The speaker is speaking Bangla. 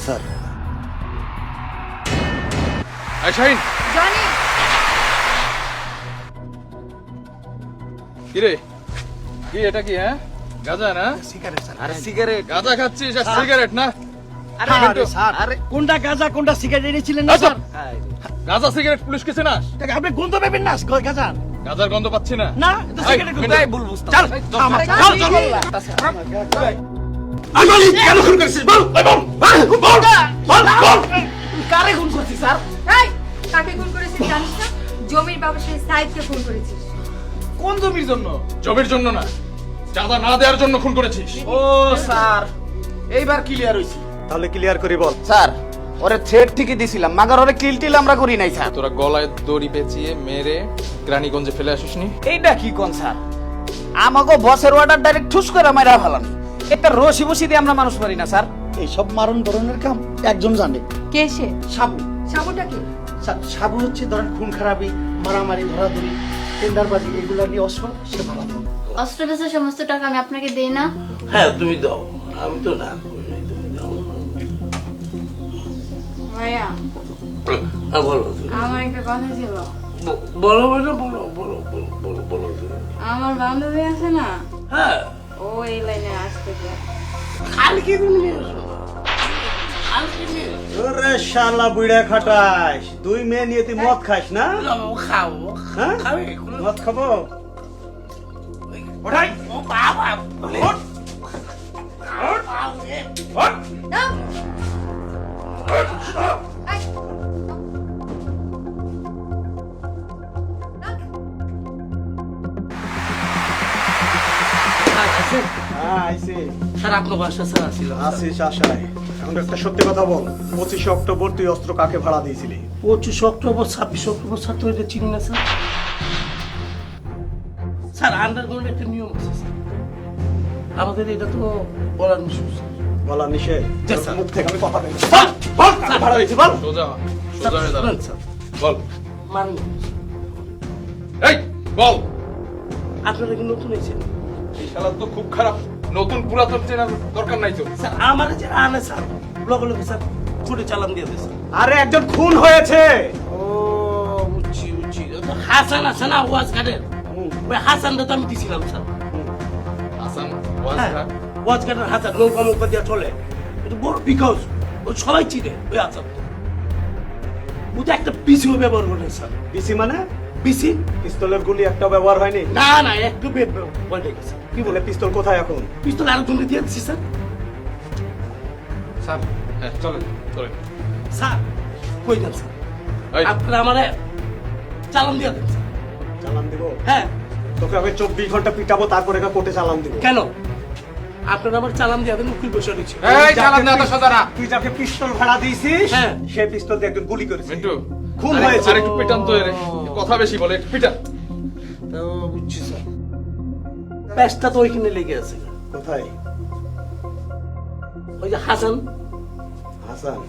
স্যার। এই শাহিন, জনি, কি রে? কি এটা কি? হ্যাঁ, গাঁজা না? Cigarette sir. আরে সিগারেট গাঁজা খাচ্ছিস আর সিগারেট না? আরে কিন্তু স্যার আরে কোনটা গাঁজা কোনটা সিগারেট এনেছিলেন না আচ্ছা, স্যার? গাঁজা সিগারেট পুলিশ কিছু না? আপনি গন্ধ পাবেন না গাঁজার? গাঁজার গন্ধ পাচ্ছি না। না এটা এই, সিগারেট কিন্তু- গন্ধ। তাই ভুল বুঝতাম চল আরে চল চল আমি কেন খুন করেছিস বল বল বল বল কারে খুন করছিস স্যার এই কাকে খুন করেছিস জানিস না? জমির ব্যবসায়ী সাইদকে খুন করেছিস। কোন জমির জন্য জমির জন্য না, চাঁদা না দেওয়ার জন্য খুন করেছিস। ও স্যার এইবার ক্লিয়ার হইছি তাহলে ক্লিয়ার করে বল। স্যার ওরে থ্রেড ঠিকই দিছিলাম মাগার ওরে কিলটিল আমরা করি নাই স্যার তোরা গলায় দড়ি পেঁচিয়ে মেরে গ্রানীগঞ্জে ফেলে আসিসনি? এইটা কি কোন স্যার আমাকে বসের অর্ডার ডাইরেক্ট ঠুস করে মাইরা ফেলাম একটা রশি বসি দিয়ে আমরা মানুষ মারি না স্যার এই সব মারণ ধরনের কাম একজন জানে, কে সে? সাবু। সাবুটা কি? সাবু হচ্ছে ধরেন খুন খারাপি, মারামারি, ধরাধরি, টেন্ডারবাজি এগুলো নিয়ে অস্ত্র সে ভালো। অস্ত্র বেচার সমস্ত টাকা আমি আপনাকে দেই না। হ্যাঁ তুমি দাও, আমি তো না করি নাই, তুমি দাও। ভাইয়া হ্যাঁ বলো তুমি। আমার একটা কথা ছিল। বলো বলো বলো বলো বলো বলো বলো তুমি। আমার বান্ধবী আছে না, হ্যাঁ ও এই লাইনে আসতে চায়। কালকে তুমি নিয়ে এসো না। কালকে নিয়ে এসো। ওরে শালা বুইড়া খাটাস, দুই মেয়ে নিয়ে তুই মদ খাস না? যাও, খাও হ্যাঁ? খাবে কোনো- মদ খাবো? ওঠাই ও বাবা ওঠ। ওঠ। ওঠ। নাম। এই, হ্যাঁ আইসি। স্যার আপনার বাসা স্যার আসছিল আসিস আশায়। এখন একটা সত্যি কথা বল, 25 অক্টোবর তুই অস্ত্র কাকে ভাড়া দিয়েছিলি? 25 অক্টোবর 26 অক্টোবর স্যার তো এটা চিনি না স্যার স্যার আন্ডারগ্রাউন্ড একটা নিয়ম আছে স্যার আমাদের এটা তো বলার নিষেধ স্যার বলা নিষেধ। Yes, sir. মুখ থেকে আমি কথা বলি। বল কাকে ভাড়া দিয়েছি বল সোজা সোজা হয়ে দাঁড়া। স্যার বল। মান এই বল। আপনারা কি নতুন হয়েছেন এই শালা তো খুব খারাপ, নতুন পুরাতন চেনার দরকার নাই তো। স্যার আমার যে আনে স্যার লগে লগে স্যার ছুটে চালান দিয়ে দিয়েছে আরে একজন খুন হয়েছে। ও বুঝছি বুঝছি ও তো হাসান আছে না ওয়াজ ঘাটের ওই হাসানটা তো আমি দিছিলাম স্যার হাসান ওয়াজ হ্যাঁ ঘাট? ওয়াজ ঘাটের হাসান নৌকা নৌকা দিয়ে চলে এটা বড় বিকজ ও সবাই চিনে ওই হাসান ও তো একটা পিসিও ব্যবহার করে স্যার বিসি মানে? পিসি পিস্তলের গুলি একটা ব্যবহার হয়নি? না না একটু বলে গেছে কি বলে পিস্তল কোথায় এখন? পিস্তল আরেকজনকে দিয়ে দিচ্ছি স্যার স্যার হ্যাঁ চলেন চলেন। স্যার কই দেন স্যার এই, আপনারা আমারে চালান দিয়ে দেন স্যার চালান দিব? হ্যাঁ তোকে আমি 24 ঘন্টা পিটাবো, তারপরে কোর্টে চালান দিব। কেন আপনারা আমার চালান দিয়ে দেন উকিল বসে রয়েছে এই চালান না তো সোজা না। তুই যাকে পিস্তল ভাড়া দিয়েছিস, হ্যাঁ। সে পিস্তল দিয়ে একজন গুলি করেছে। মিন্টু খুন আরে- হয়েছে। আরেকটু পিটান তো এর, কথা বেশি বলে, একটু পিটান। ও বুঝছি স্যার প্যাচটা তো ওইখানে লেগে আছে কোথায়? ওই যে হাসান হাসান